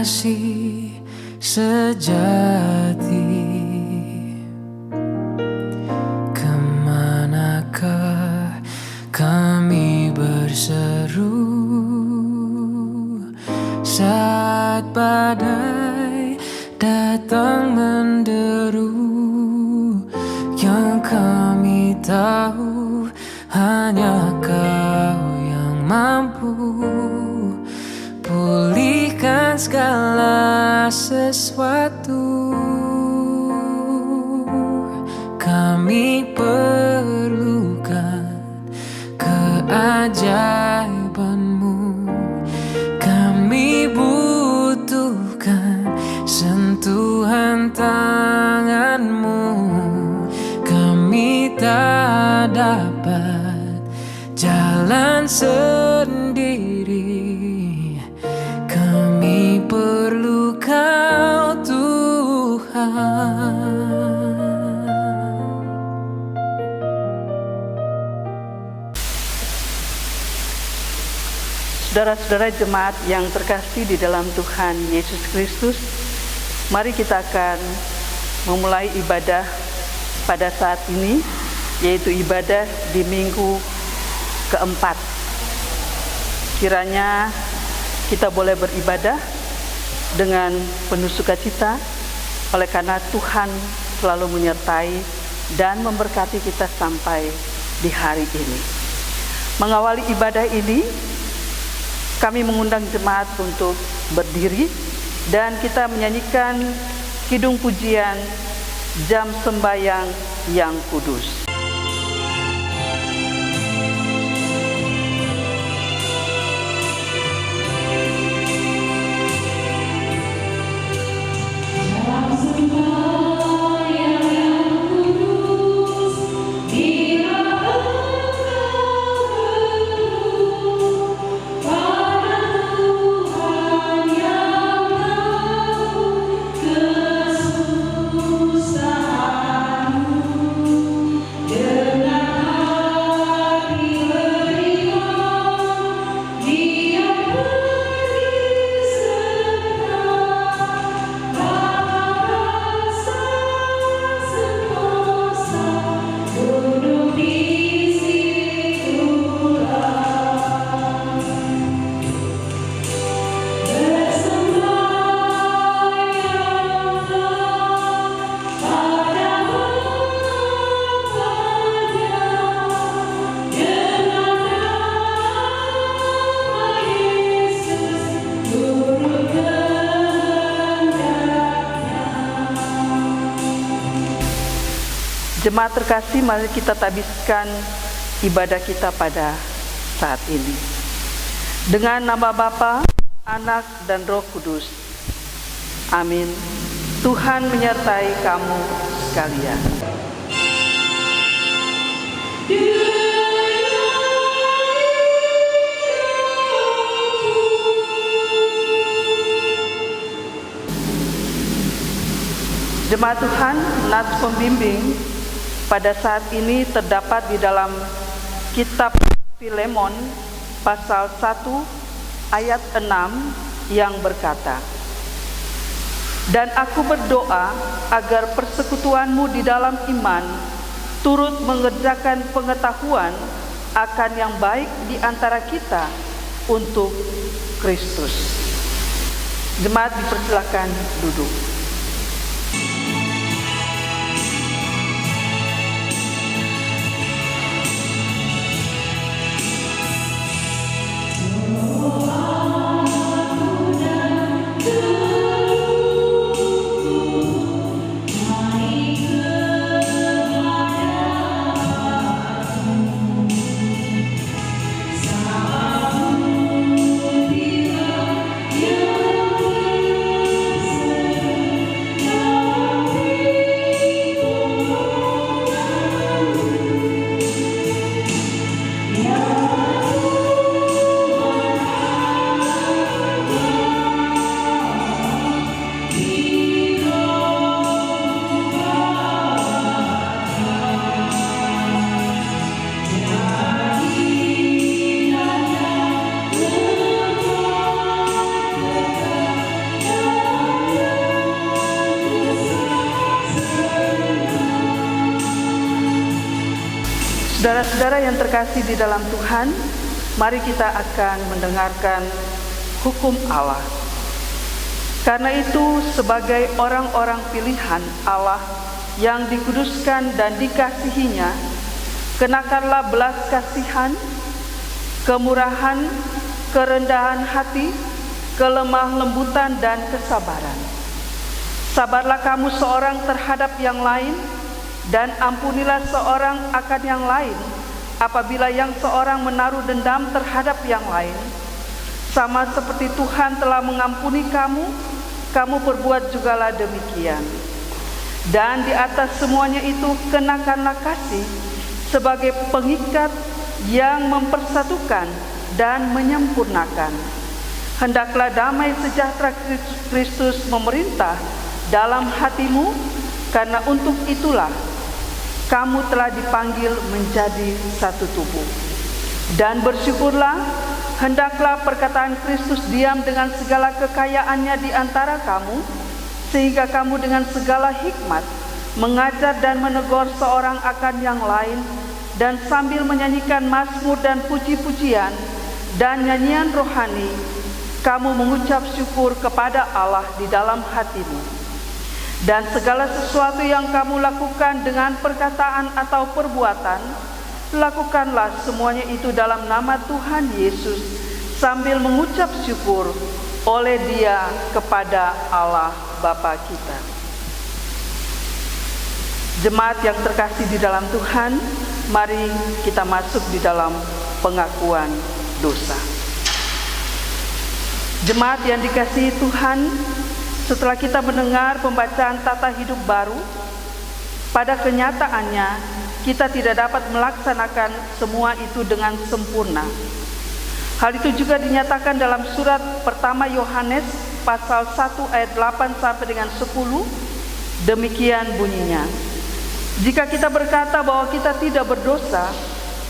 kasih sejati. Kemanakah kami berseru saat badai datang menderu? Yang kami tahu hanya Kau yang mampu pulihkan segala sesuatu. Kami perlukan keajaiban-Mu, kami butuhkan sentuhan tangan-Mu. Kami tak dapat jalan sendiri, kami perlu Kau Tuhan. Saudara-saudara jemaat yang terkasih di dalam Tuhan Yesus Kristus, mari kita akan memulai ibadah pada saat ini, yaitu ibadah di minggu keempat. Kiranya kita boleh beribadah dengan penuh sukacita, oleh karena Tuhan selalu menyertai dan memberkati kita sampai di hari ini. Mengawali ibadah ini, kami mengundang jemaat untuk berdiri dan kita menyanyikan kidung pujian Jam Sembayang yang Kudus. Jemaat terkasih, mari kita tabiskan ibadah kita pada saat ini. Dengan nama Bapa, Anak, dan Roh Kudus. Amin. Tuhan menyertai kamu sekalian. Jemaat Tuhan, nats pembimbing pada saat ini terdapat di dalam kitab Filemon pasal 1 ayat 6 yang berkata, "Dan aku berdoa agar persekutuanmu di dalam iman turut mengerjakan pengetahuan akan yang baik di antara kita untuk Kristus." Jemaat dipersilakan duduk. Saudara-saudara yang terkasih di dalam Tuhan, mari kita akan mendengarkan hukum Allah. Karena itu, sebagai orang-orang pilihan Allah yang dikuduskan dan dikasihinya, kenakanlah belas kasihan, kemurahan, kerendahan hati, kelemah lembutan dan kesabaran. Sabarlah kamu seorang terhadap yang lain, dan ampunilah seorang akan yang lain apabila yang seorang menaruh dendam terhadap yang lain. Sama seperti Tuhan telah mengampuni kamu, kamu perbuat jugalah demikian. Dan di atas semuanya itu kenakanlah kasih sebagai pengikat yang mempersatukan dan menyempurnakan. Hendaklah damai sejahtera Kristus memerintah dalam hatimu, karena untuk itulah kamu telah dipanggil menjadi satu tubuh. Dan bersyukurlah, hendaklah perkataan Kristus diam dengan segala kekayaannya di antara kamu, sehingga kamu dengan segala hikmat mengajar dan menegur seorang akan yang lain, dan sambil menyanyikan mazmur dan puji-pujian dan nyanyian rohani, kamu mengucap syukur kepada Allah di dalam hatimu. Dan segala sesuatu yang kamu lakukan dengan perkataan atau perbuatan, lakukanlah semuanya itu dalam nama Tuhan Yesus, sambil mengucap syukur oleh Dia kepada Allah Bapa kita. Jemaat yang terkasih di dalam Tuhan, mari kita masuk di dalam pengakuan dosa. Jemaat yang dikasihi Tuhan, setelah kita mendengar pembacaan tata hidup baru, pada kenyataannya kita tidak dapat melaksanakan semua itu dengan sempurna. Hal itu juga dinyatakan dalam surat pertama Yohanes pasal 1 ayat 8 sampai dengan 10. Demikian bunyinya: jika kita berkata bahwa kita tidak berdosa,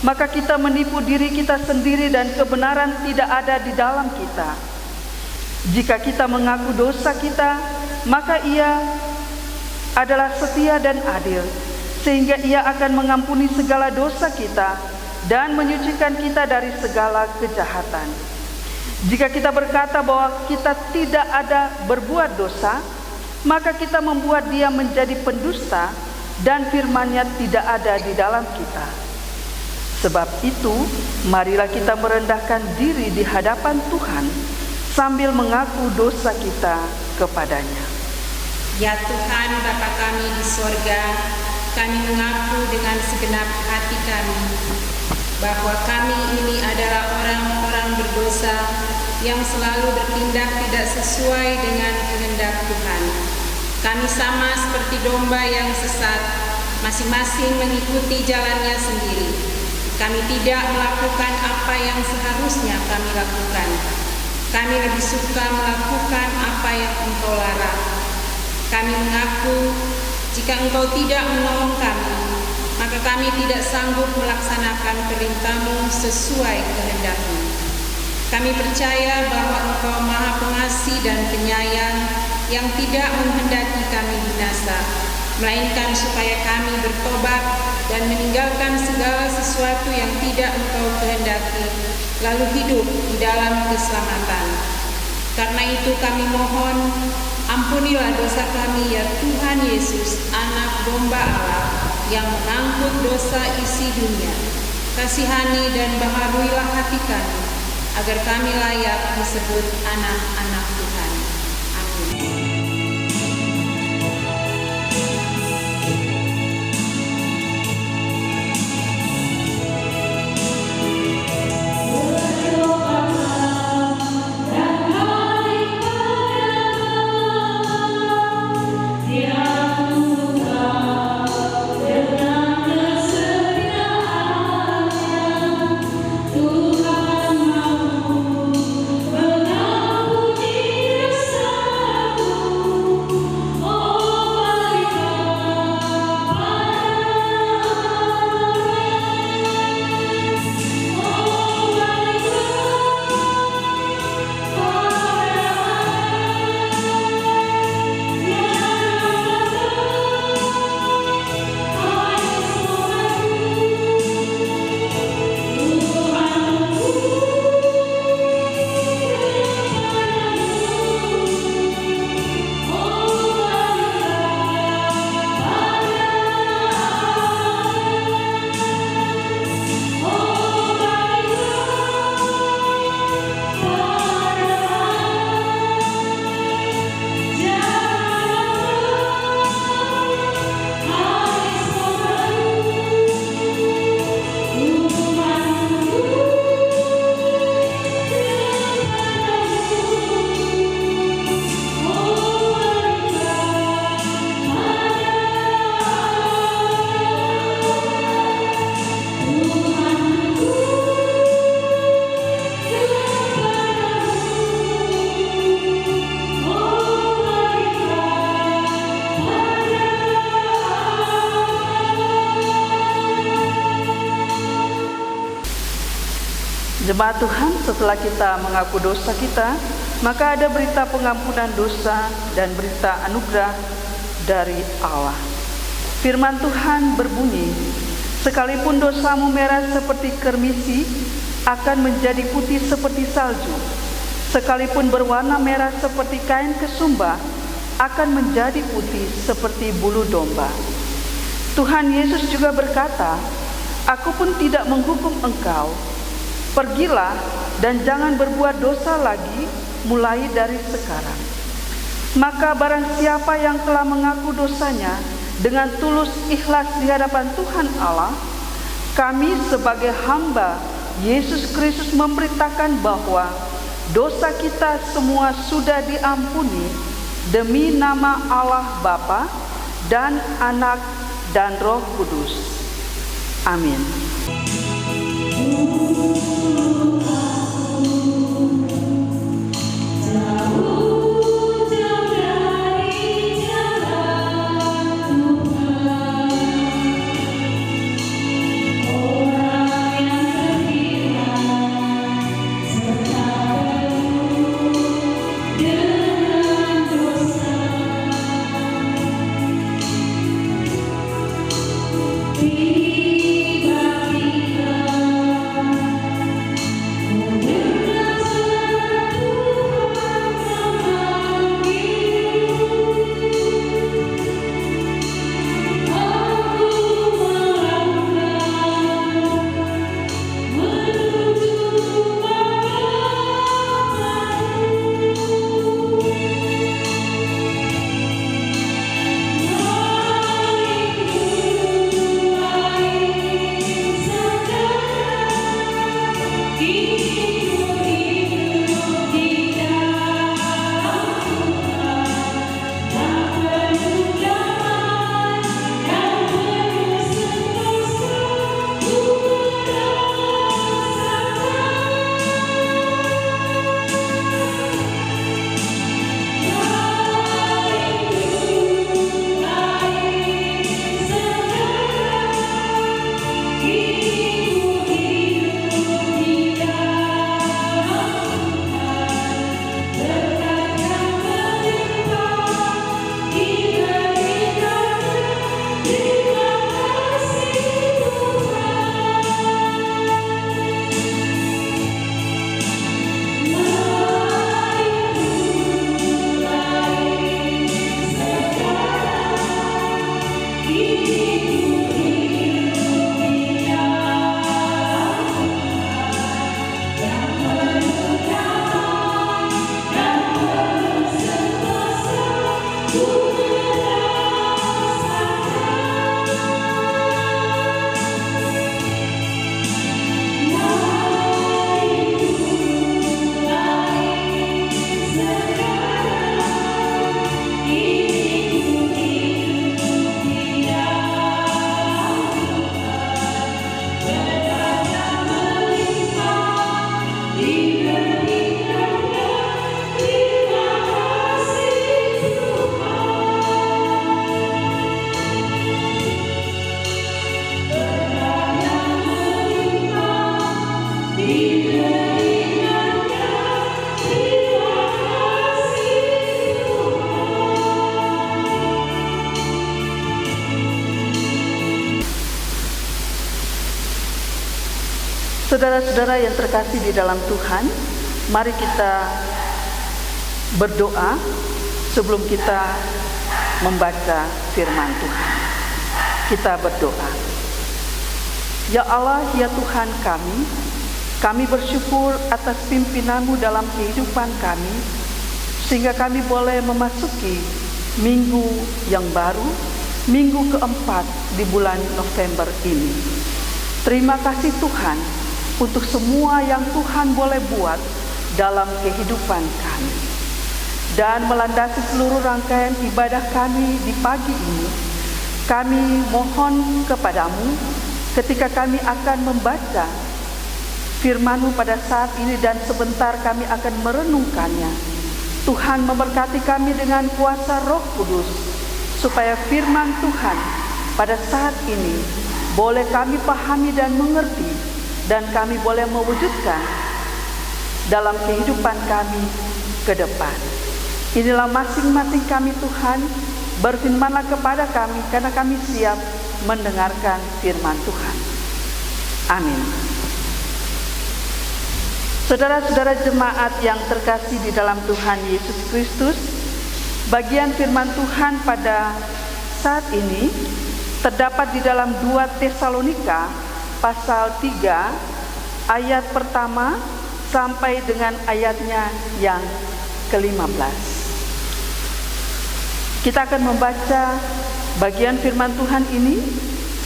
maka kita menipu diri kita sendiri dan kebenaran tidak ada di dalam kita. Jika kita mengaku dosa kita, maka Ia adalah setia dan adil, sehingga Ia akan mengampuni segala dosa kita dan menyucikan kita dari segala kejahatan. Jika kita berkata bahwa kita tidak ada berbuat dosa, maka kita membuat Dia menjadi pendusta dan firman-Nya tidak ada di dalam kita. Sebab itu, marilah kita merendahkan diri di hadapan Tuhan sambil mengaku dosa kita kepada-Nya. Ya Tuhan, Bapa kami di sorga, kami mengaku dengan segenap hati kami bahwa kami ini adalah orang-orang berdosa yang selalu bertindak tidak sesuai dengan kehendak Tuhan. Kami sama seperti domba yang sesat, masing-masing mengikuti jalannya sendiri. Kami tidak melakukan apa yang seharusnya kami lakukan. Kami lebih suka melakukan apa yang Engkau larang. Kami mengaku jika Engkau tidak menolong kami, maka kami tidak sanggup melaksanakan perintah-Mu sesuai kehendak-Mu. Kami percaya bahwa Engkau Maha Pengasih dan Penyayang yang tidak menghendaki kami binasa, melainkan supaya kami bertobat dan meninggalkan segala sesuatu yang tidak Engkau kehendaki, lalu hidup di dalam keselamatan. Karena itu kami mohon, ampunilah dosa kami ya Tuhan Yesus, Anak Domba Allah yang mengangkut dosa isi dunia. Kasihani dan baharuilah hati kami, agar kami layak disebut anak-anak Tuhan. Amin. Tuhan mampu mengampuni Jemaat Tuhan, setelah kita mengaku dosa kita, maka ada berita pengampunan dosa dan berita anugerah dari Allah. Firman Tuhan berbunyi, sekalipun dosamu merah seperti kermisi, akan menjadi putih seperti salju. Sekalipun berwarna merah seperti kain kesumba, akan menjadi putih seperti bulu domba. Tuhan Yesus juga berkata, aku pun tidak menghukum engkau. Pergilah dan jangan berbuat dosa lagi mulai dari sekarang. Maka barang siapa yang telah mengaku dosanya dengan tulus ikhlas di hadapan Tuhan Allah, kami sebagai hamba Yesus Kristus memberitakan bahwa dosa kita semua sudah diampuni demi nama Allah Bapa dan Anak dan Roh Kudus. Amin. Saudara-saudara yang terkasih di dalam Tuhan, mari kita berdoa sebelum kita membaca firman Tuhan. Kita berdoa. Ya Allah, ya Tuhan kami bersyukur atas pimpinanmu dalam kehidupan kami, sehingga kami boleh memasuki minggu yang baru, minggu keempat di bulan November ini. Terima kasih Tuhan untuk semua yang Tuhan boleh buat dalam kehidupan kami. Dan melandasi seluruh rangkaian ibadah kami di pagi ini, kami mohon kepadamu ketika kami akan membaca firman-Mu pada saat ini dan sebentar kami akan merenungkannya. Tuhan memberkati kami dengan kuasa Roh Kudus, supaya firman Tuhan pada saat ini boleh kami pahami dan mengerti, dan kami boleh mewujudkan dalam kehidupan kami ke depan. Inilah masing-masing kami Tuhan, berfirmanlah kepada kami karena kami siap mendengarkan firman Tuhan. Amin. Saudara-saudara jemaat yang terkasih di dalam Tuhan Yesus Kristus, bagian firman Tuhan pada saat ini terdapat di dalam 2 Tesalonika pasal 3 ayat pertama sampai dengan ayatnya yang ke-15. Kita akan membaca bagian firman Tuhan ini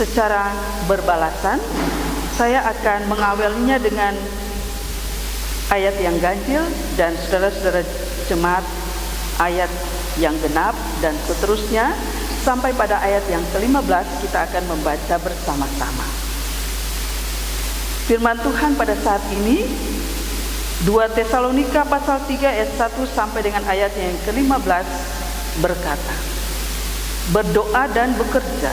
secara berbalasan. Saya akan mengawalinya dengan ayat yang ganjil dan saudara-saudara jemaat ayat yang genap dan seterusnya sampai pada ayat yang ke-15 kita akan membaca bersama-sama. Firman Tuhan pada saat ini 2 Tesalonika pasal 3 ayat 1 sampai dengan ayat yang ke-15 berkata, berdoa dan bekerja.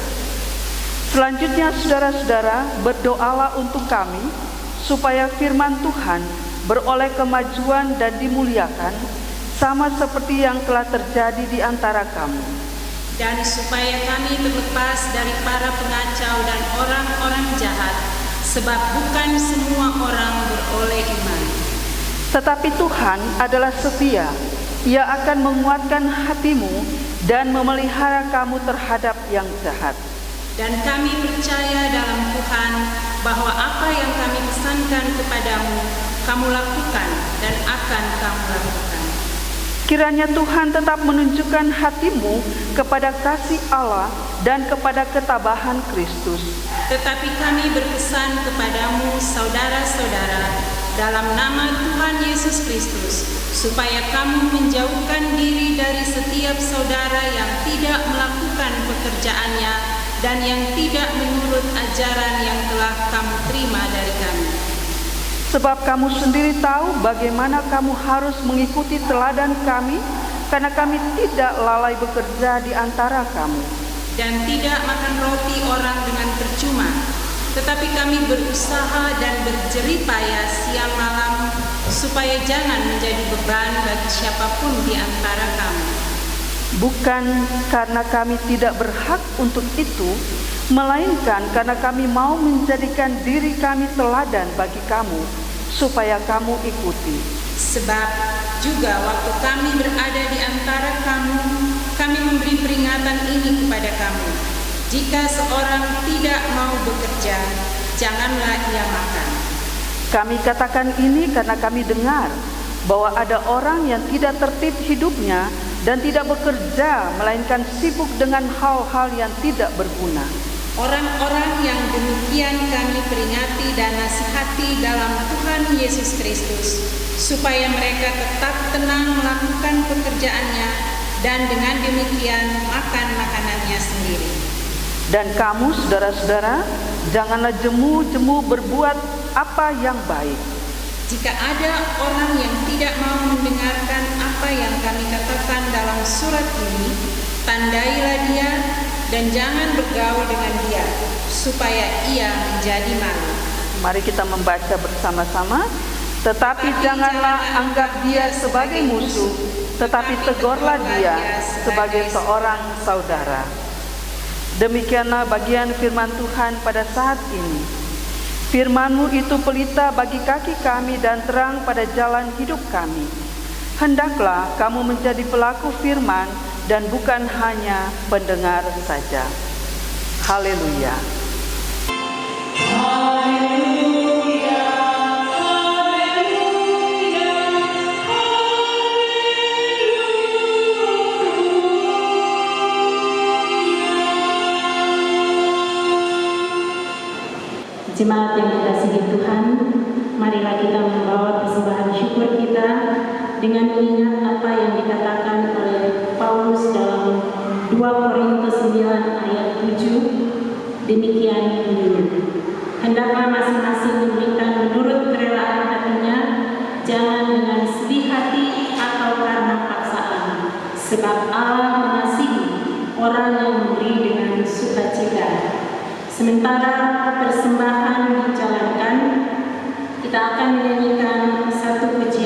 Selanjutnya saudara-saudara, berdoalah untuk kami supaya firman Tuhan beroleh kemajuan dan dimuliakan sama seperti yang telah terjadi di antara kamu. Dan supaya kami terlepas dari para pengacau dan orang-orang jahat, sebab bukan semua orang beroleh iman. Tetapi Tuhan adalah setia. Ia akan menguatkan hatimu dan memelihara kamu terhadap yang jahat. Dan kami percaya dalam Tuhan bahwa apa yang kami pesankan kepadamu, kamu lakukan dan akan kamu lakukan. Kiranya Tuhan tetap menunjukkan hatimu kepada kasih Allah dan kepada ketabahan Kristus. Tetapi kami berpesan kepadamu, saudara-saudara, dalam nama Tuhan Yesus Kristus, supaya kamu menjauhkan diri dari setiap saudara yang tidak melakukan pekerjaannya dan yang tidak menurut ajaran yang telah kamu terima dari kami. Sebab kamu sendiri tahu bagaimana kamu harus mengikuti teladan kami, karena kami tidak lalai bekerja di antara kamu. Dan tidak makan roti orang dengan percuma, tetapi kami berusaha dan berjerih payah siang malam, supaya jangan menjadi beban bagi siapapun di antara kamu. Bukan karena kami tidak berhak untuk itu, melainkan karena kami mau menjadikan diri kami teladan bagi kamu, supaya kamu ikuti. Sebab juga waktu kami berada di antara kamu, kami memberi peringatan ini kepada kamu. Jika seorang tidak mau bekerja, janganlah ia makan. Kami katakan ini karena kami dengar bahwa ada orang yang tidak tertib hidupnya dan tidak bekerja, melainkan sibuk dengan hal-hal yang tidak berguna. Orang-orang yang demikian kami peringati dan nasihati dalam Tuhan Yesus Kristus, supaya mereka tetap tenang melakukan pekerjaannya dan dengan demikian makan makanannya sendiri. Dan kamu saudara-saudara, janganlah jemu-jemu berbuat apa yang baik. Jika ada orang yang tidak mau mendengarkan apa yang kami katakan dalam surat ini, tandailah dia dan jangan bergaul dengan dia, supaya ia menjadi malu. Mari kita membaca bersama-sama. Tetapi janganlah anggap dia sebagai musuh, tetapi tegurlah dia sebagai seorang saudara. Demikianlah bagian firman Tuhan pada saat ini. Firman-Mu itu pelita bagi kaki kami dan terang pada jalan hidup kami. Hendaklah kamu menjadi pelaku firman dan bukan hanya pendengar saja. Haleluya. Jemaat yang dikasihi Tuhan, marilah kita membawa persembahan syukur kita dengan mengingat apa yang dikatakan oleh Paulus dalam 2 Korintus 9 ayat 7. Demikian bunyinya. Hendaklah masing-masing memberikan menurut kerelaan hatinya, jangan dengan sedih hati atau karena paksaan, sebab Allah mengasihi orang yang memberi dengan sukacita. Sementara persembahan dijalankan, kita akan menyanyikan satu pujian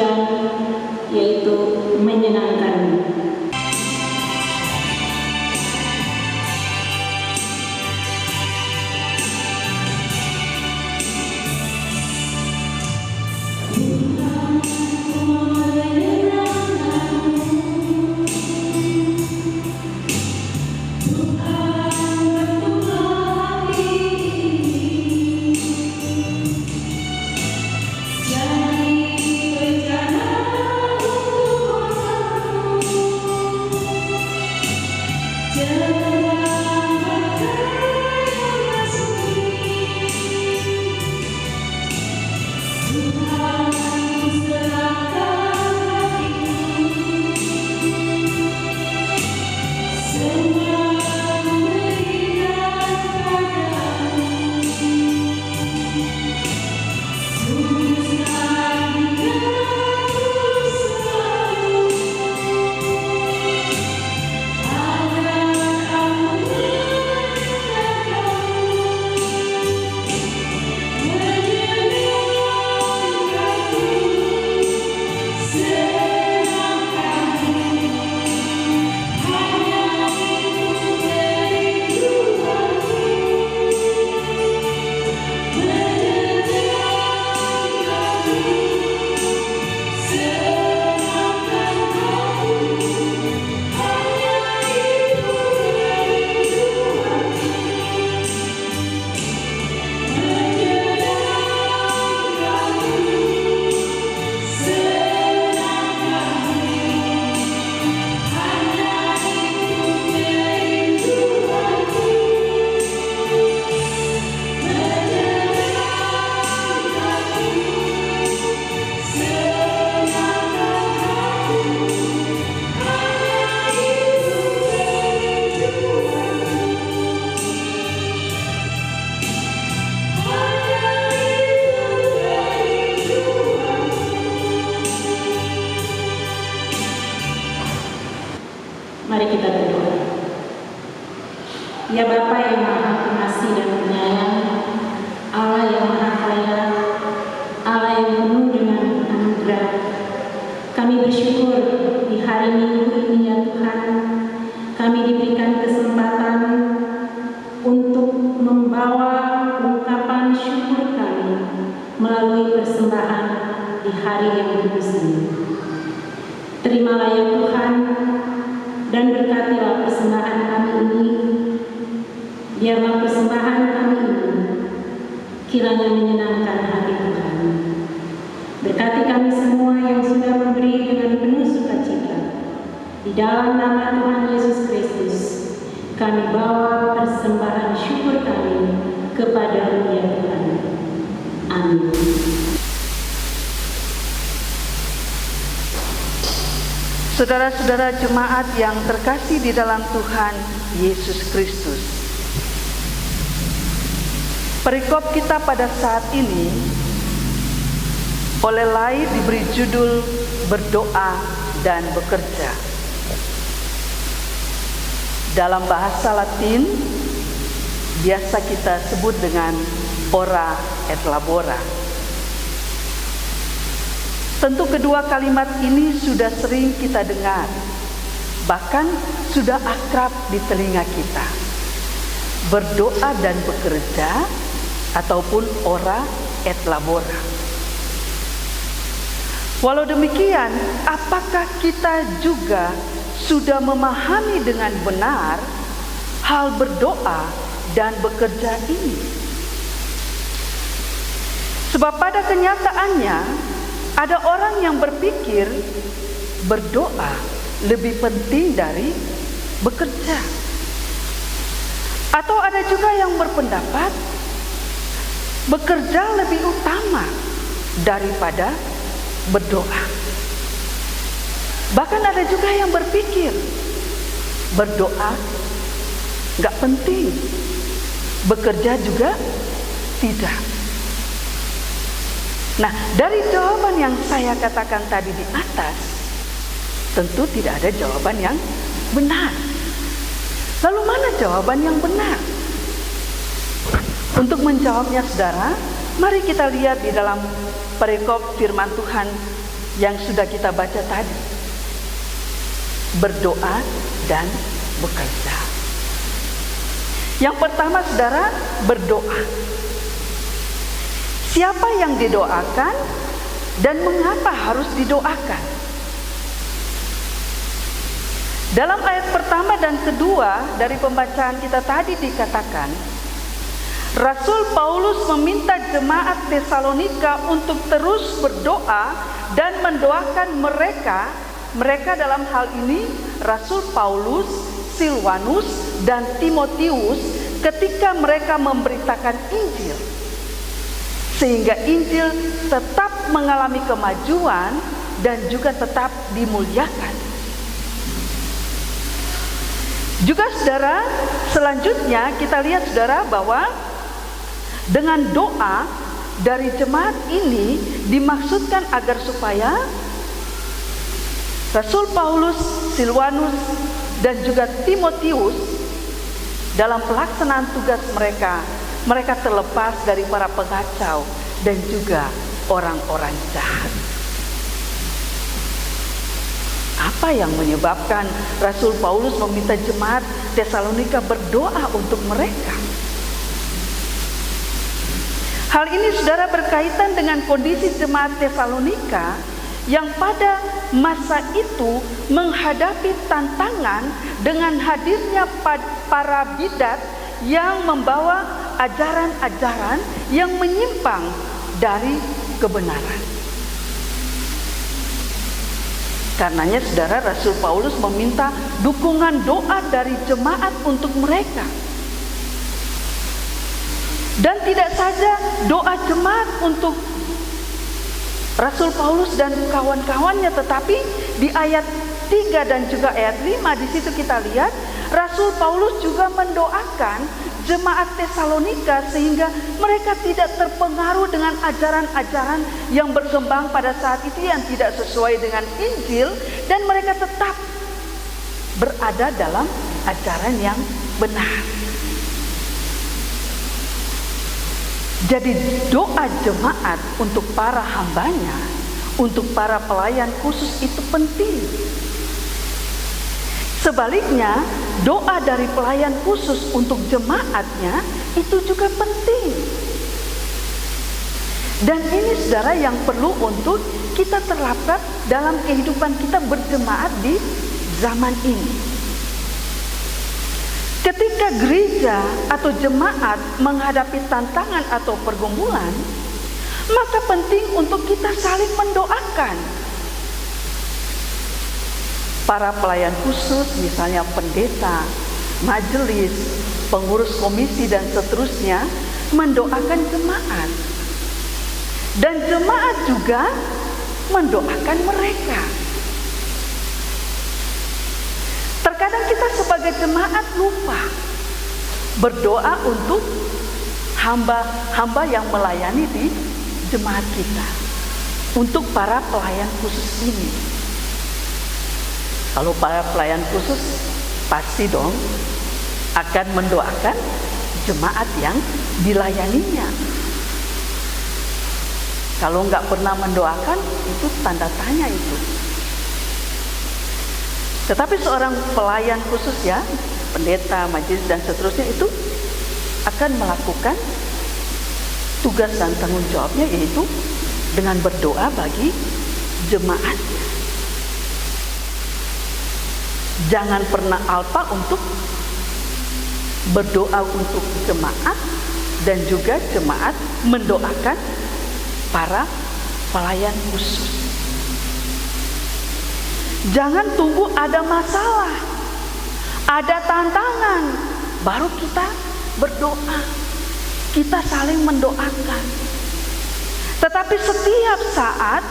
Mari kita berdoa. Ya Bapa yang Maha Pengasih dan Penyayang, Allah yang Maha Kaya, Allah yang penuh dengan anugerah, kami bersyukur di hari Minggu ini ya Tuhan, kami diberikan kesempatan untuk membawa ungkapan syukur kami melalui persembahan di hari yang kudus ini. Terimalah ya Tuhan, dan berkatilah persembahan kami ini, biarlah persembahan kami ini kiranya menyenangkan hati Tuhan. Berkati kami semua yang sudah memberi dengan penuh sukacita. Di dalam nama Tuhan Yesus Kristus, kami bawa persembahan syukur kami kepada-Mu ya Tuhan. Amin. Saudara-saudara jemaat yang terkasih di dalam Tuhan Yesus Kristus, perikop kita pada saat ini oleh Lai diberi judul berdoa dan bekerja. Dalam bahasa Latin biasa kita sebut dengan ora et labora. Tentu kedua kalimat ini sudah sering kita dengar, bahkan sudah akrab di telinga kita. Berdoa dan bekerja ataupun ora et labora. Walau demikian, apakah kita juga sudah memahami dengan benar hal berdoa dan bekerja ini? Sebab pada kenyataannya ada orang yang berpikir berdoa lebih penting dari bekerja. Atau ada juga yang berpendapat bekerja lebih utama daripada berdoa. Bahkan ada juga yang berpikir berdoa gak penting, bekerja juga tidak. Nah, dari jawaban yang saya katakan tadi di atas, tentu tidak ada jawaban yang benar. Lalu mana jawaban yang benar? Untuk menjawabnya saudara, mari kita lihat di dalam perikop firman Tuhan yang sudah kita baca tadi. Berdoa dan bekerja. Yang pertama saudara, berdoa. Siapa yang didoakan dan mengapa harus didoakan? Dalam ayat pertama dan kedua dari pembacaan kita tadi dikatakan, Rasul Paulus meminta jemaat Tesalonika untuk terus berdoa dan mendoakan mereka dalam hal ini Rasul Paulus Silwanus, dan Timotius ketika mereka memberitakan Injil, sehingga Injil tetap mengalami kemajuan dan juga tetap dimuliakan. Juga saudara, selanjutnya kita lihat saudara bahwa dengan doa dari jemaat ini dimaksudkan agar supaya Rasul Paulus, Silwanus, dan juga Timotius dalam pelaksanaan tugas mereka terlepas dari para pengacau dan juga orang-orang jahat. Apa yang menyebabkan Rasul Paulus meminta jemaat Tesalonika berdoa untuk mereka? Hal ini saudara berkaitan dengan kondisi jemaat Tesalonika yang pada masa itu menghadapi tantangan dengan hadirnya para bidat yang membawa ajaran-ajaran yang menyimpang dari kebenaran. Karenanya saudara, Rasul Paulus meminta dukungan doa dari jemaat untuk mereka. Dan tidak saja doa jemaat untuk Rasul Paulus dan kawan-kawannya, tetapi di ayat 3 dan juga ayat 5 di situ kita lihat Rasul Paulus juga mendoakan jemaat Tesalonika sehingga mereka tidak terpengaruh dengan ajaran-ajaran yang berkembang pada saat itu yang tidak sesuai dengan Injil, dan mereka tetap berada dalam ajaran yang benar. Jadi doa jemaat untuk para hambanya, untuk para pelayan khusus itu penting. Sebaliknya, doa dari pelayan khusus untuk jemaatnya itu juga penting. Dan ini saudara yang perlu untuk kita terapkan dalam kehidupan kita berjemaat di zaman ini. Ketika gereja atau jemaat menghadapi tantangan atau pergumulan, maka penting untuk kita saling mendoakan. Para pelayan khusus, misalnya pendeta, majelis, pengurus komisi dan seterusnya, mendoakan jemaat. Dan jemaat juga mendoakan mereka. Terkadang kita sebagai jemaat lupa berdoa untuk hamba-hamba yang melayani di jemaat kita, untuk para pelayan khusus ini. Kalau para pelayan khusus pasti dong akan mendoakan jemaat yang dilayaninya. Kalau nggak pernah mendoakan, itu tanda tanya itu. Tetapi seorang pelayan khusus ya, pendeta, majelis dan seterusnya itu akan melakukan tugas dan tanggung jawabnya, yaitu dengan berdoa bagi jemaatnya. Jangan pernah alpa untuk berdoa untuk jemaat dan juga jemaat mendoakan para pelayan khusus. Jangan tunggu ada masalah, ada tantangan, baru kita berdoa. Kita saling mendoakan. Tetapi setiap saat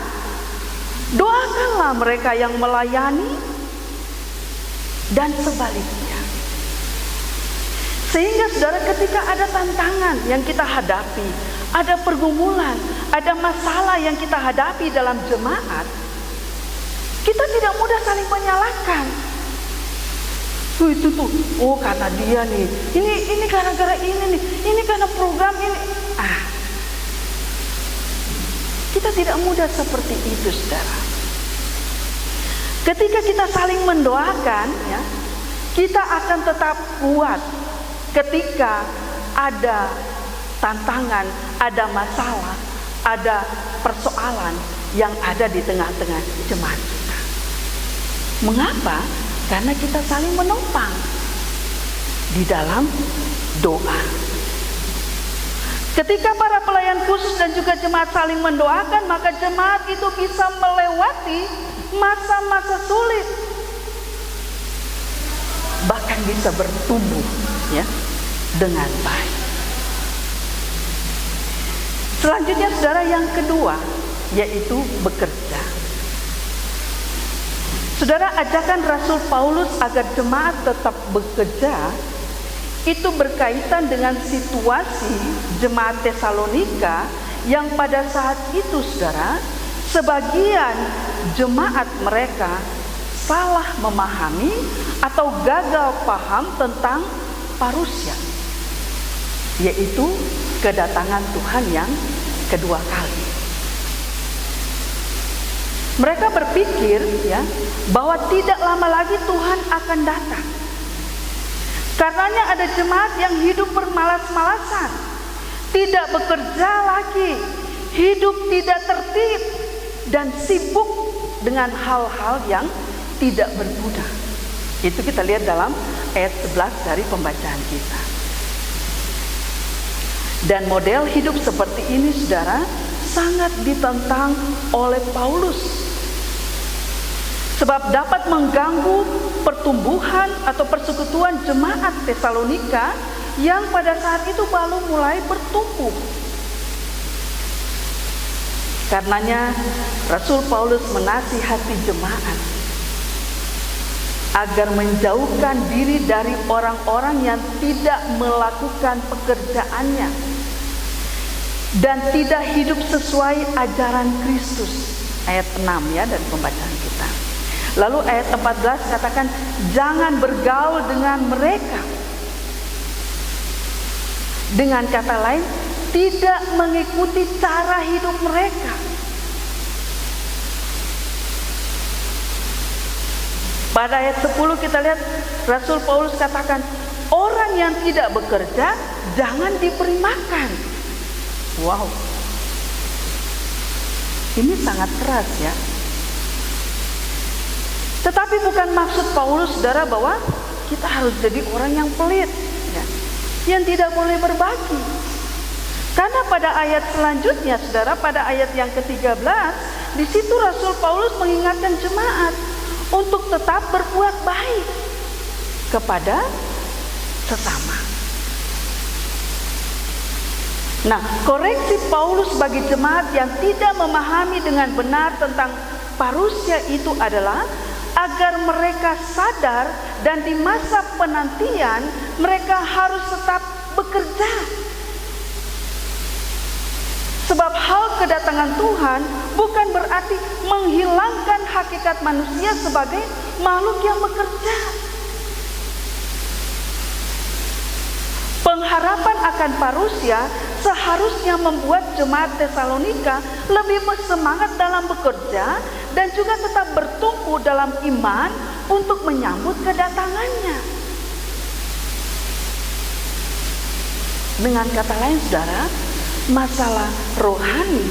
doakanlah mereka yang melayani dan sebaliknya. Sehingga saudara, ketika ada tantangan yang kita hadapi, ada pergumulan, ada masalah yang kita hadapi dalam jemaat, kita tidak mudah saling menyalahkan. Itu tuh, oh karena dia nih, ini gara-gara ini nih, ini karena program ini. Kita tidak mudah seperti itu, saudara. Ketika kita saling mendoakan, ya, kita akan tetap kuat ketika ada tantangan, ada masalah, ada persoalan yang ada di tengah-tengah jemaat kita. Mengapa? Karena kita saling menopang di dalam doa. Ketika para pelayan khusus dan juga jemaat saling mendoakan, maka jemaat itu bisa melewati masa-masa sulit. bahkan bisa bertumbuh ya dengan baik. Selanjutnya saudara, yang kedua yaitu bekerja. Saudara, ajakan Rasul Paulus agar jemaat tetap bekerja itu berkaitan dengan situasi jemaat Tesalonika yang pada saat itu saudara, sebagian jemaat mereka salah memahami atau gagal paham tentang parusia, yaitu kedatangan Tuhan yang kedua kali. Mereka berpikir ya bahwa tidak lama lagi Tuhan akan datang. Karenanya ada jemaat yang hidup bermalas-malasan, tidak bekerja lagi, hidup tidak tertib dan sibuk dengan hal-hal yang tidak berguna. Itu kita lihat dalam ayat 11 dari pembacaan kita. Dan model hidup seperti ini saudara sangat ditentang oleh Paulus. Sebab dapat mengganggu pertumbuhan atau persekutuan jemaat Tesalonika yang pada saat itu baru mulai bertumbuh. Karenanya Rasul Paulus menasihati jemaat agar menjauhkan diri dari orang-orang yang tidak melakukan pekerjaannya dan tidak hidup sesuai ajaran Kristus. Ayat 6 ya dari pembacaan kita. Lalu ayat 14 katakan, jangan bergaul dengan mereka. Dengan kata lain, tidak mengikuti cara hidup mereka. Pada ayat 10 kita lihat Rasul Paulus katakan, orang yang tidak bekerja jangan diberi makan. Wow, ini sangat keras ya. Tetapi bukan maksud Paulus saudara bahwa kita harus jadi orang yang pelit ya, yang tidak boleh berbagi. Karena pada ayat selanjutnya saudara, pada ayat yang ke-13, di situ Rasul Paulus mengingatkan jemaat untuk tetap berbuat baik kepada sesama. Nah, koreksi Paulus bagi jemaat yang tidak memahami dengan benar tentang parusia itu adalah agar mereka sadar dan di masa penantian mereka harus tetap bekerja. Sebab hal kedatangan Tuhan bukan berarti menghilangkan hakikat manusia sebagai makhluk yang bekerja. Pengharapan akan parusia seharusnya membuat jemaat Tesalonika lebih bersemangat dalam bekerja dan juga tetap bertumbuh dalam iman untuk menyambut kedatangannya. Dengan kata lain saudara, masalah rohani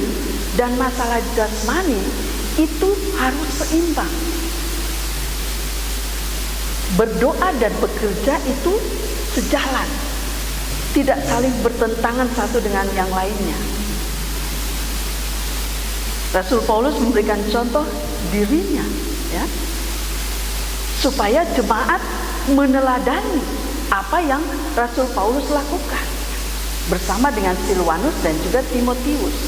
dan masalah jasmani itu harus seimbang. Berdoa dan bekerja itu sejalan, tidak saling bertentangan satu dengan yang lainnya. Rasul Paulus memberikan contoh dirinya ya, supaya jemaat meneladani apa yang Rasul Paulus lakukan bersama dengan Silwanus dan juga Timotius.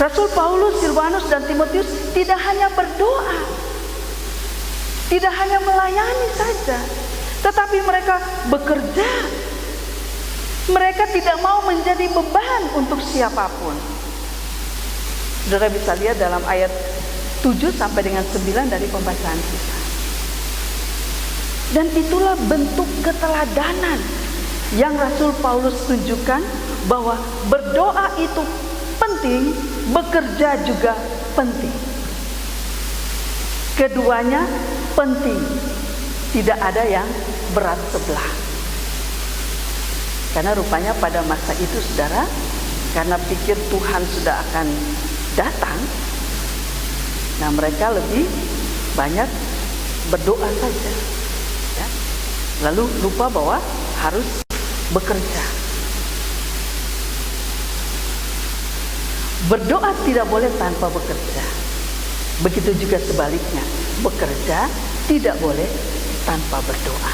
Rasul Paulus, Silwanus dan Timotius tidak hanya berdoa, tidak hanya melayani saja, tetapi mereka bekerja. Mereka tidak mau menjadi beban untuk siapapun. Saudara bisa lihat dalam ayat 7 sampai dengan 9 dari pembacaan kita. Dan itulah bentuk keteladanan yang Rasul Paulus tunjukkan bahwa berdoa itu penting, bekerja juga penting. Keduanya penting, tidak ada yang berat sebelah. Karena rupanya pada masa itu saudara, karena pikir Tuhan sudah akan datang, nah mereka lebih banyak berdoa saja ya. Lalu lupa bahwa harus bekerja. Berdoa tidak boleh tanpa bekerja. Begitu juga sebaliknya, bekerja tidak boleh tanpa berdoa.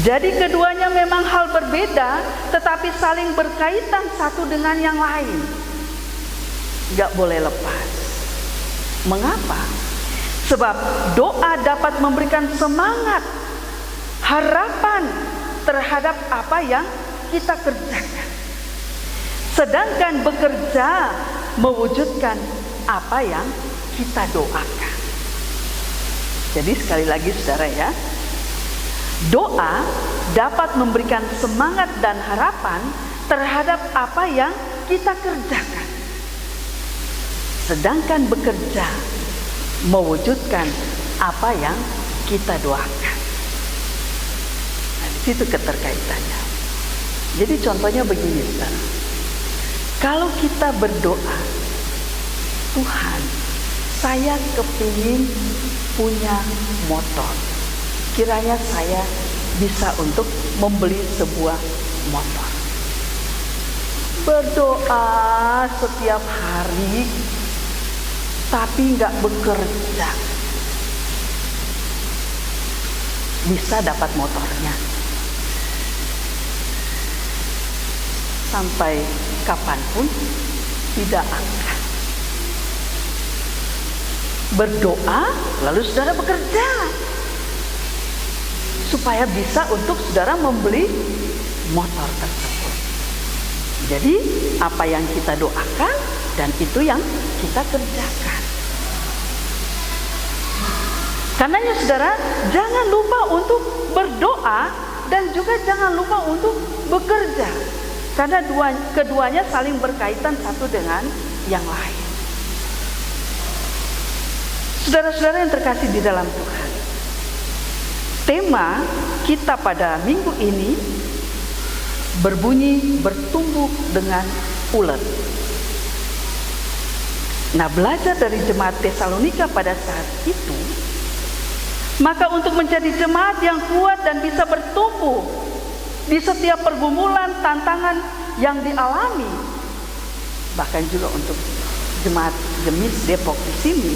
Jadi keduanya memang hal berbeda, tetapi saling berkaitan satu dengan yang lain. Gak boleh lepas. Mengapa? Sebab doa dapat memberikan semangat, harapan terhadap apa yang kita kerjakan. Sedangkan bekerja mewujudkan apa yang kita doakan. Jadi sekali lagi saudara ya, doa dapat memberikan semangat dan harapan terhadap apa yang kita kerjakan. Sedangkan bekerja mewujudkan apa yang kita doakan. Nah, di situ keterkaitannya. Jadi contohnya begini, saudara. Kalau kita berdoa, Tuhan, saya kepingin punya motor. Kiranya saya bisa untuk membeli sebuah motor. Berdoa setiap hari, tapi nggak bekerja, bisa dapat motornya. Sampai kapanpun tidak akan. Berdoa, lalu saudara bekerja supaya bisa untuk saudara membeli motor tersebut. Jadi apa yang kita doakan dan itu yang kita kerjakan. Karenanya saudara, jangan lupa untuk berdoa dan juga jangan lupa untuk bekerja. Karena keduanya saling berkaitan satu dengan yang lain. Saudara-saudara yang terkasih di dalam Tuhan, tema kita pada minggu ini berbunyi bertumbuh dengan ulet. Nah, belajar dari jemaat Tesalonika pada saat itu, maka untuk menjadi jemaat yang kuat dan bisa bertumbuh di setiap pergumulan, tantangan yang dialami, bahkan juga untuk jemaat Jemis Depok di sini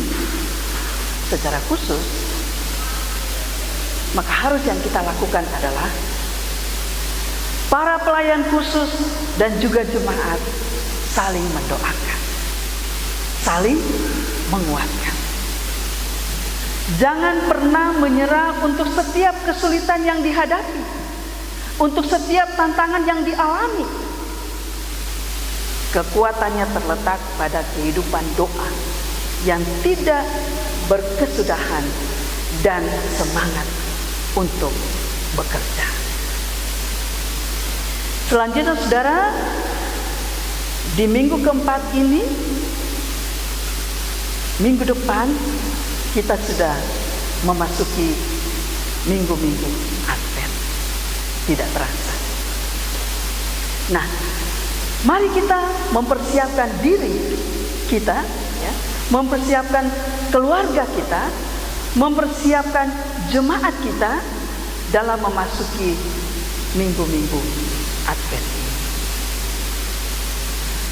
secara khusus, maka harus yang kita lakukan adalah para pelayan khusus dan juga jemaat saling mendoakan, saling menguatkan. Jangan pernah menyerah untuk setiap kesulitan yang dihadapi, untuk setiap tantangan yang dialami. Kekuatannya terletak pada kehidupan doa yang tidak berkesudahan dan semangat untuk bekerja. Selanjutnya saudara, di minggu keempat ini, minggu depan kita sudah memasuki minggu-minggu Advent. Tidak terasa. Nah, mari kita mempersiapkan diri kita, ya, mempersiapkan keluarga kita, mempersiapkan jemaat kita dalam memasuki minggu-minggu Advent ini.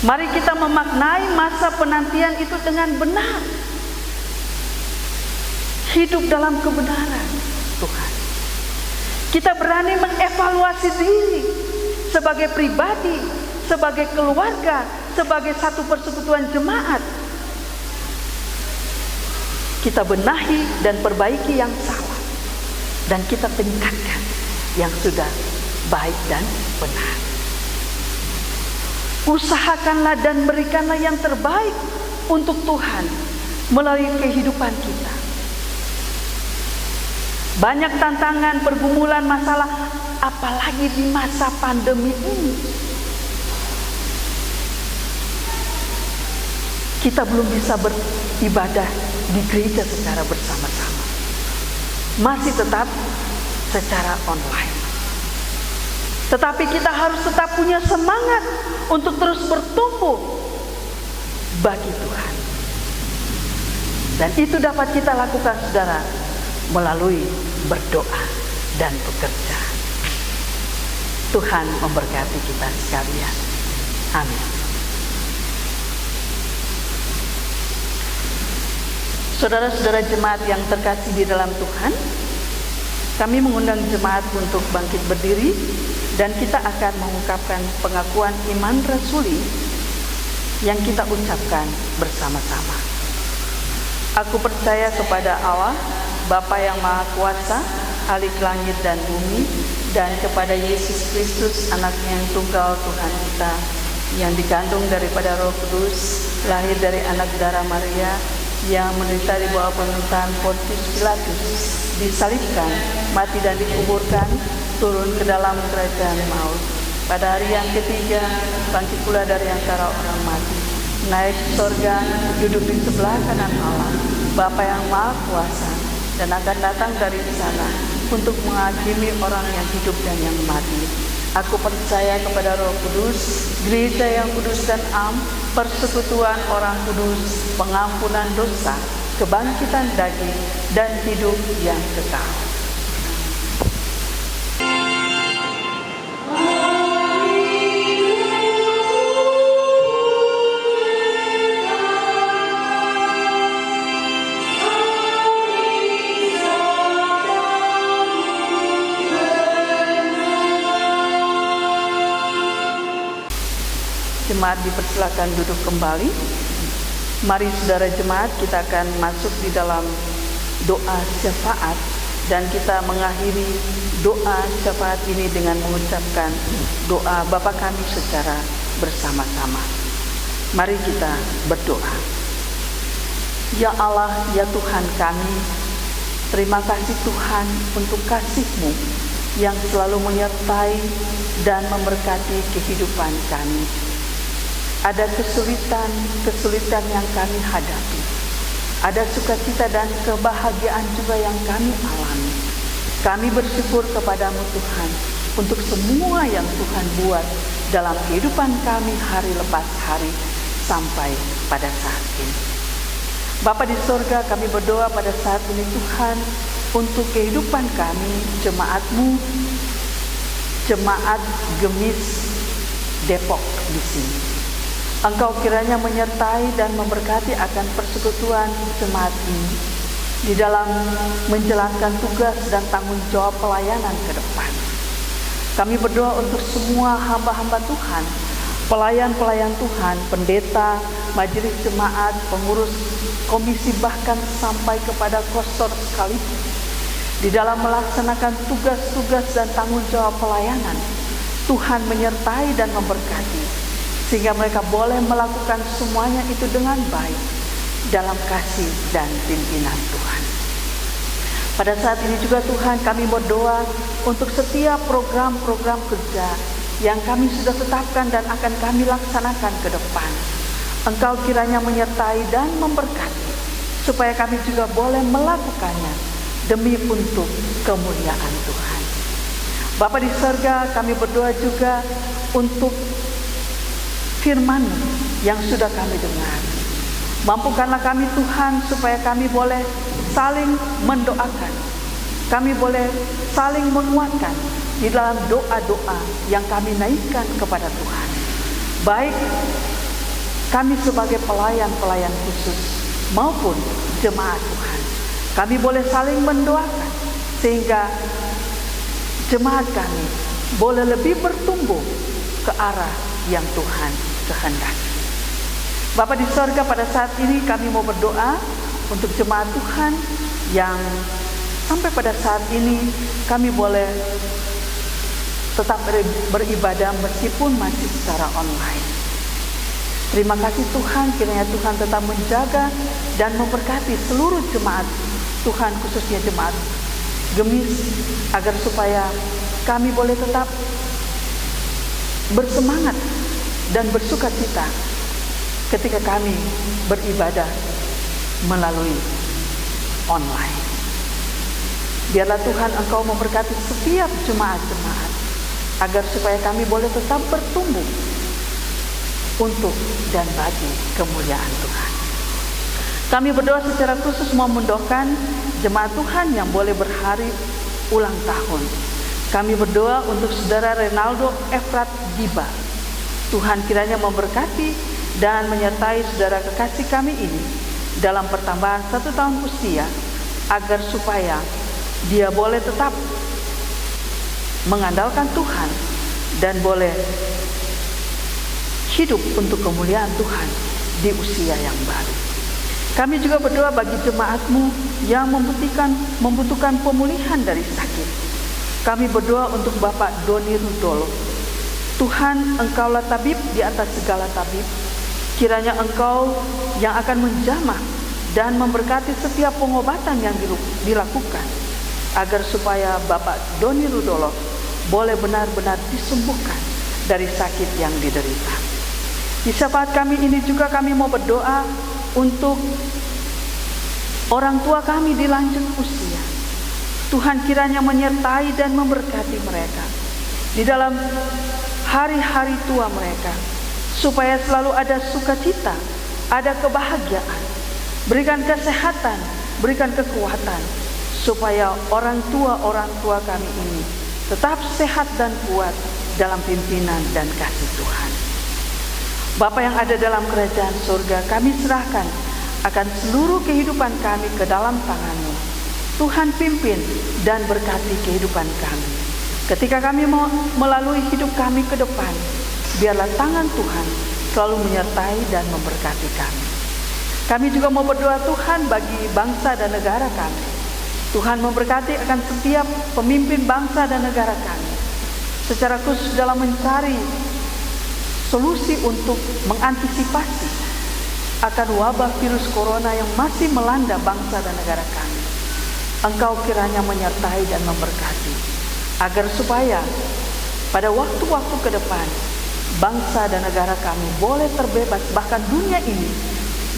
Mari kita memaknai masa penantian itu dengan benar. Hidup dalam kebenaran Tuhan. Kita berani mengevaluasi diri sebagai pribadi, sebagai keluarga, sebagai satu persekutuan jemaat. Kita benahi dan perbaiki yang salah, dan kita tingkatkan yang sudah baik dan benar. Usahakanlah dan berikanlah yang terbaik untuk Tuhan melalui kehidupan kita. Banyak tantangan, pergumulan, masalah, apalagi di masa pandemi ini. Kita belum bisa beribadah di gereja secara bersama-sama. Masih tetap secara online. Tetapi kita harus tetap punya semangat untuk terus bertumbuh bagi Tuhan. Dan itu dapat kita lakukan, saudara, melalui berdoa dan bekerja. Tuhan memberkati kita sekalian. Amin. Saudara-saudara jemaat yang terkasih di dalam Tuhan, kami mengundang jemaat untuk bangkit berdiri dan kita akan mengungkapkan pengakuan iman rasuli yang kita ucapkan bersama-sama. Aku percaya kepada Allah, Bapa yang Maha Kuasa, Khalik langit dan bumi, dan kepada Yesus Kristus, anaknya yang tunggal Tuhan kita, yang dikandung daripada Roh Kudus, lahir dari anak darah Maria, yang menderita di bawah pemerintahan Pontius Pilatus, disalibkan, mati dan dikuburkan, turun ke dalam kerajaan maut. Pada hari yang ketiga, bangkit pula dari antara orang mati, naik ke surga, duduk di sebelah kanan Allah, Bapa yang Maha Kuasa, dan akan datang dari sana untuk menghakimi orang yang hidup dan yang mati. Aku percaya kepada Roh Kudus, gereja yang kudus dan am, persekutuan orang kudus, pengampunan dosa, kebangkitan daging, dan hidup yang kekal. Jemaat dipersilakan duduk kembali. Mari saudara jemaat, kita akan masuk di dalam doa syafaat dan kita mengakhiri doa syafaat ini dengan mengucapkan doa Bapa kami secara bersama-sama. Mari kita berdoa. Ya Allah, ya Tuhan kami, terima kasih Tuhan untuk kasih-Mu yang selalu menyertai dan memberkati kehidupan kami. Ada kesulitan yang kami hadapi. Ada sukacita dan kebahagiaan juga yang kami alami. Kami bersyukur kepadamu Tuhan untuk semua yang Tuhan buat dalam kehidupan kami hari lepas hari sampai pada saat ini. Bapa di sorga, kami berdoa pada saat ini Tuhan untuk kehidupan kami, jemaat-Mu, jemaat Gemis Depok di sini. Engkau kiranya menyertai dan memberkati akan persekutuan jemaat ini di dalam menjalankan tugas dan tanggung jawab pelayanan ke depan. Kami berdoa untuk semua hamba-hamba Tuhan, pelayan-pelayan Tuhan, pendeta, majelis jemaat, pengurus komisi, bahkan sampai kepada kosor sekalipun. Di dalam melaksanakan tugas-tugas dan tanggung jawab pelayanan, Tuhan menyertai dan memberkati, sehingga mereka boleh melakukan semuanya itu dengan baik dalam kasih dan pimpinan Tuhan. Pada saat ini juga Tuhan, kami berdoa untuk setiap program-program kerja yang kami sudah tetapkan dan akan kami laksanakan ke depan. Engkau kiranya menyertai dan memberkati, supaya kami juga boleh melakukannya demi untuk kemuliaan Tuhan. Bapa di surga, kami berdoa juga untuk firman yang sudah kami dengar. Mampukanlah kami Tuhan supaya kami boleh saling mendoakan. Kami boleh saling menguatkan di dalam doa-doa yang kami naikkan kepada Tuhan. Baik kami sebagai pelayan-pelayan khusus maupun jemaat Tuhan. Kami boleh saling mendoakan sehingga jemaat kami boleh lebih bertumbuh ke arah yang Tuhan kehendaki. Bapa di sorga, pada saat ini kami mau berdoa untuk jemaat Tuhan yang sampai pada saat ini kami boleh tetap beribadah meskipun masih secara online. Terima kasih Tuhan, kiranya Tuhan tetap menjaga dan memberkati seluruh jemaat Tuhan, khususnya jemaat Gemis, agar supaya kami boleh tetap bersemangat dan bersukacita ketika kami beribadah melalui online. Biarlah Tuhan Engkau memberkati setiap jemaat-jemaat agar supaya kami boleh tetap bertumbuh untuk dan bagi kemuliaan Tuhan. Kami berdoa secara khusus mau mendoakan jemaat Tuhan yang boleh berhari ulang tahun. Kami berdoa untuk saudara Renaldo Efrat Giba. Tuhan kiranya memberkati dan menyertai saudara kekasih kami ini dalam pertambahan 1 tahun usia, agar supaya dia boleh tetap mengandalkan Tuhan dan boleh hidup untuk kemuliaan Tuhan di usia yang baru. Kami juga berdoa bagi jemaatmu yang membutuhkan pemulihan dari sakit. Kami berdoa untuk Bapak Doni Rudolo. Tuhan, Engkaulah tabib di atas segala tabib. Kiranya Engkau yang akan menjamah dan memberkati setiap pengobatan yang dilakukan, agar supaya Bapak Doni Rudolo boleh benar-benar disembuhkan dari sakit yang diderita. Di saat kami ini juga kami mau berdoa untuk orang tua kami di lanjut usia. Tuhan kiranya menyertai dan memberkati mereka di dalam hari-hari tua mereka, supaya selalu ada sukacita, ada kebahagiaan. Berikan kesehatan, berikan kekuatan, supaya orang tua kami ini tetap sehat dan kuat dalam pimpinan dan kasih Tuhan. Bapa yang ada dalam kerajaan surga, kami serahkan akan seluruh kehidupan kami ke dalam tangan-Mu. Tuhan pimpin dan berkati kehidupan kami. Ketika kami mau melalui hidup kami ke depan, biarlah tangan Tuhan selalu menyertai dan memberkati kami. Kami juga mau berdoa Tuhan bagi bangsa dan negara kami. Tuhan memberkati akan setiap pemimpin bangsa dan negara kami, secara khusus dalam mencari solusi untuk mengantisipasi akan wabah virus corona yang masih melanda bangsa dan negara kami. Engkau kiranya menyertai dan memberkati, agar supaya pada waktu-waktu ke depan bangsa dan negara kami boleh terbebas, bahkan dunia ini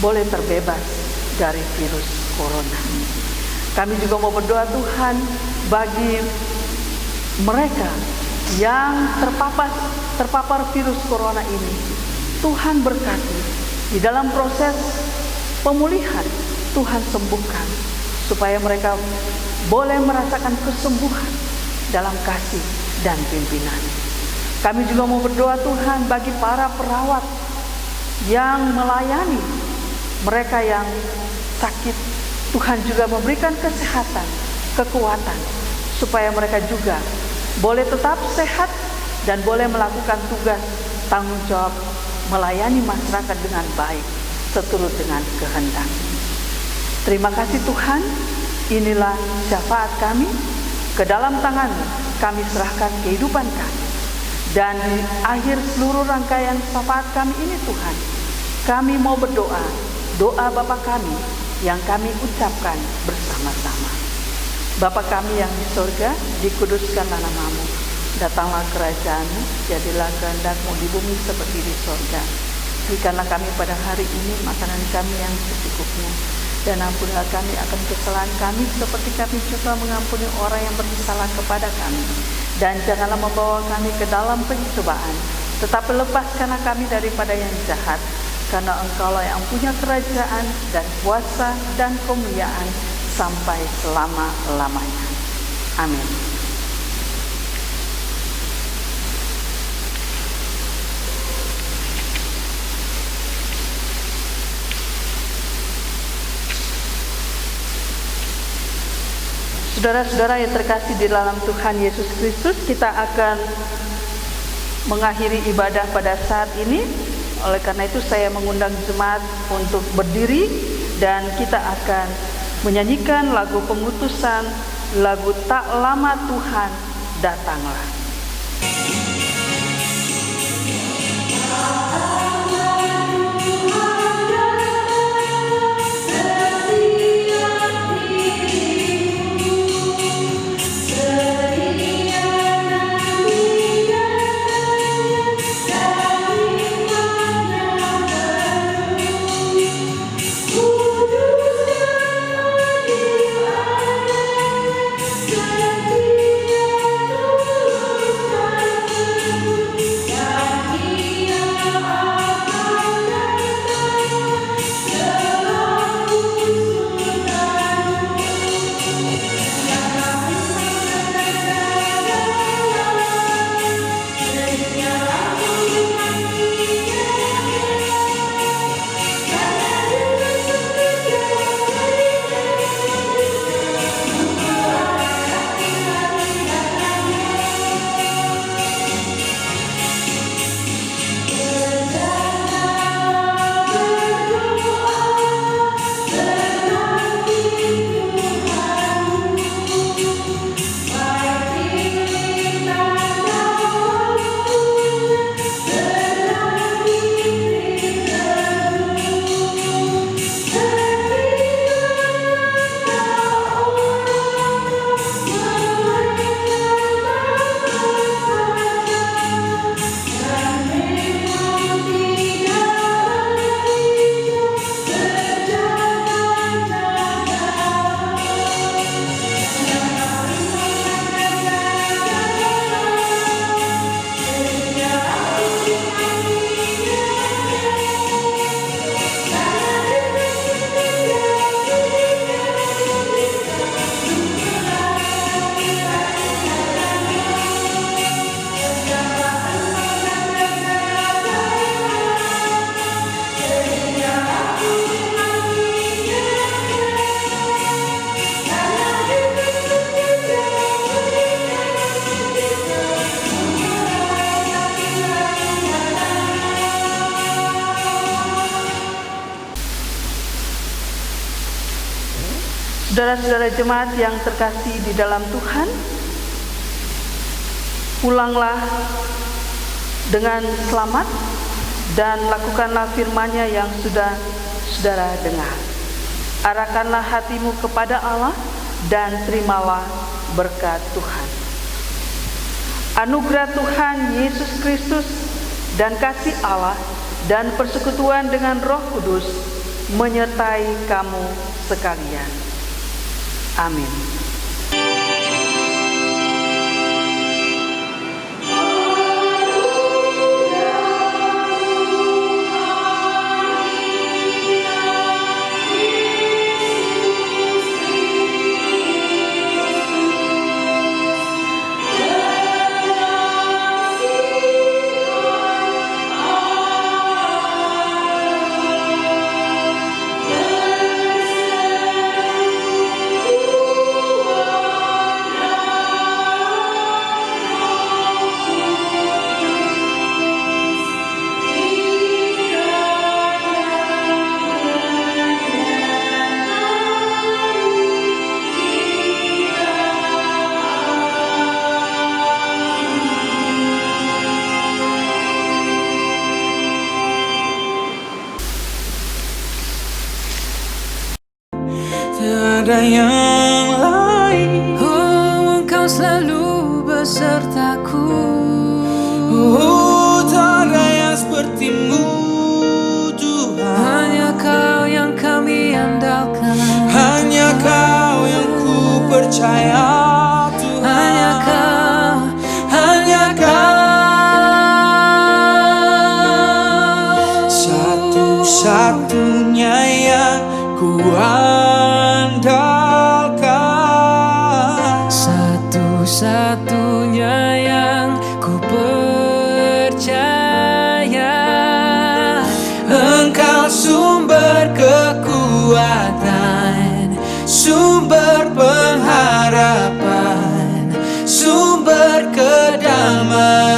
boleh terbebas dari virus corona. Kami juga mau berdoa Tuhan bagi mereka yang terpapar virus corona ini. Tuhan berkati di dalam proses pemulihan, Tuhan sembuhkan, supaya mereka boleh merasakan kesembuhan dalam kasih dan pimpinan. Kami juga mau berdoa Tuhan bagi para perawat yang melayani mereka yang sakit. Tuhan juga memberikan kesehatan, kekuatan, supaya mereka juga boleh tetap sehat dan boleh melakukan tugas tanggung jawab melayani masyarakat dengan baik, seturut dengan kehendak. Terima kasih Tuhan, inilah syafaat kami, ke dalam tangan-Mu kami serahkan kehidupan kami. Dan di akhir seluruh rangkaian syafaat kami ini Tuhan, kami mau berdoa, doa Bapa kami yang kami ucapkan bersama-sama. Bapa kami yang di surga, dikuduskanlah nama-Mu, datanglah kerajaan-Mu, jadilah kehendak-Mu di bumi seperti di surga. Berikanlah kami pada hari ini makanan kami yang secukupnya, dan ampunilah kami akan kesalahan kami seperti kami juga mengampuni orang yang bersalah kepada kami. Dan janganlah membawa kami ke dalam pencobaan, tetapi lepaskanlah kami daripada yang jahat. Karena Engkaulah yang punya kerajaan dan kuasa dan kemuliaan sampai selama-lamanya. Amin. Saudara-saudara yang terkasih di dalam Tuhan Yesus Kristus, kita akan mengakhiri ibadah pada saat ini. Oleh karena itu saya mengundang jemaat untuk berdiri dan kita akan menyanyikan lagu pengutusan, lagu Tak Lama Tuhan Datanglah. Saudara-saudara jemaat yang terkasih di dalam Tuhan, pulanglah dengan selamat dan lakukanlah firman-Nya yang sudah saudara dengar. Arahkanlah hatimu kepada Allah dan terimalah berkat Tuhan. Anugerah Tuhan Yesus Kristus dan kasih Allah dan persekutuan dengan Roh Kudus menyertai kamu sekalian. Amin. Tiada yang lain, oh Engkau selalu besertaku. Oh, tak ada yang sepertimu, Tuhan. Hanya Kau yang kami andalkan, Hanya Kau yang ku percaya, Tuhan. hanya Kau, hanya Kau. Satu-satunya yang ku andalkan, Satu-satunya yang ku percaya. Engkau sumber kekuatan, sumber pengharapan, sumber kedamaian.